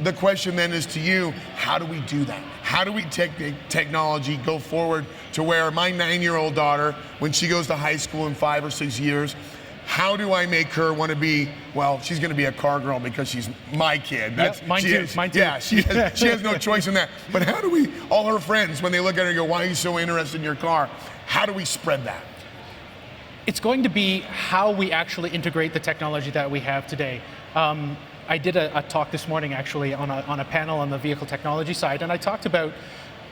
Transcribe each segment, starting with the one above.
the question then is to you, how do we do that? How do we take the technology, go forward to where my 9-year-old daughter, when she goes to high school in 5 or 6 years, how do I make her want to be, well, she's going to be a car girl because she's my kid. That's, yep, mine too. Yeah, she has no choice in that. But how do we, all her friends, when they look at her and go, why are you so interested in your car? How do we spread that? It's going to be how we actually integrate the technology that we have today. I did a talk this morning actually on a panel on the vehicle technology side, and I talked about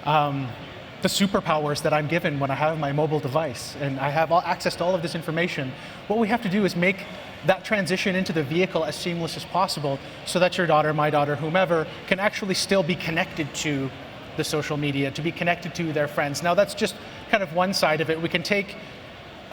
the superpowers that I'm given when I have my mobile device and I have access to all of this information. What we have to do is make that transition into the vehicle as seamless as possible so that your daughter, my daughter, whomever, can actually still be connected to the social media, to be connected to their friends. Now that's just kind of one side of it. We can take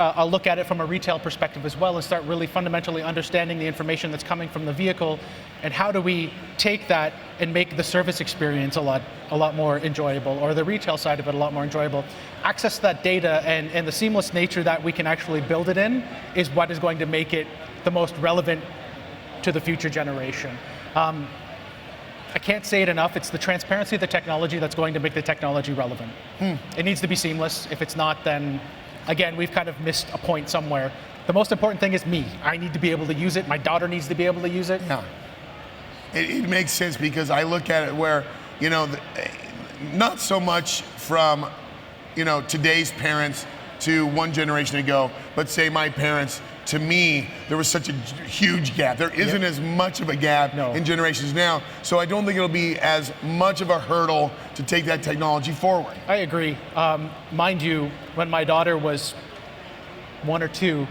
a look at it from a retail perspective as well and start really fundamentally understanding the information that's coming from the vehicle and how do we take that and make the service experience a lot more enjoyable, or the retail side of it a lot more enjoyable. Access that data and the seamless nature that we can actually build it in is what is going to make it the most relevant to the future generation. I can't say it enough, it's the transparency of the technology that's going to make the technology relevant. It needs to be seamless. If it's not, then again, we've kind of missed a point somewhere. The most important thing is me. I need to be able to use it. My daughter needs to be able to use it. Yeah. It makes sense because I look at it where, not so much from, today's parents to one generation ago, but say my parents, to me, there was such a huge gap. There isn't as much of a gap in generations now, so I don't think it'll be as much of a hurdle to take that technology forward. I agree. Mind you, when my daughter was 1 or 2,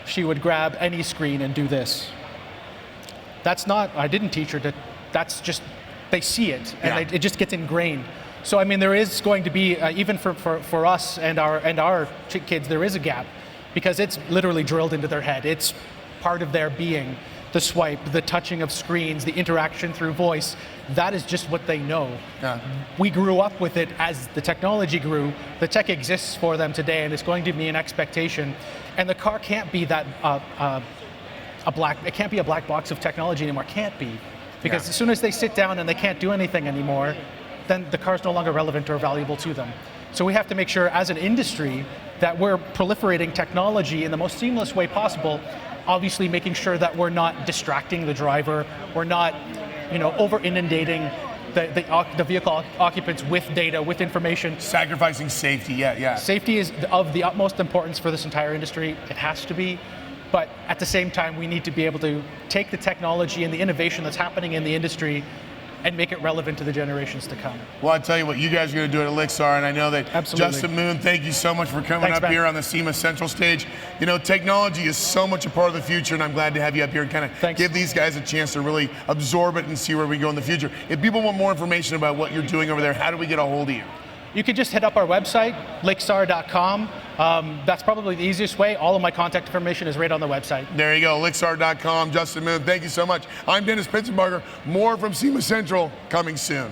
she would grab any screen and do this. That's not, I didn't teach her to, that's just, they see it, and it just gets ingrained. So I mean, there is going to be, even for us and our kids, there is a gap, because it's literally drilled into their head. It's part of their being. The swipe, the touching of screens, the interaction through voice, that is just what they know. Yeah. We grew up with it as the technology grew. The tech exists for them today, and it's going to be an expectation. And the car can't be that it can't be a black box of technology anymore. Can't be, because as soon as they sit down and they can't do anything anymore, then the car's no longer relevant or valuable to them. So we have to make sure as an industry that we're proliferating technology in the most seamless way possible, obviously making sure that we're not distracting the driver, we're not over inundating the vehicle occupants with data, with information. Sacrificing safety, yeah. Safety is of the utmost importance for this entire industry. It has to be. But at the same time, we need to be able to take the technology and the innovation that's happening in the industry and make it relevant to the generations to come. Well, I tell you what, you guys are going to do it at Lixar, and I know that Absolutely. Justin Moon, thank you so much for coming up here on the SEMA Central stage. Technology is so much a part of the future, and I'm glad to have you up here and kind of give these guys a chance to really absorb it and see where we go in the future. If people want more information about what you're doing over there, how do we get a hold of you? You can just hit up our website, lixar.com. That's probably the easiest way. All of my contact information is right on the website. There you go, lixar.com. Justin Moon, thank you so much. I'm Dennis Pitzenbarger. More from SEMA Central coming soon.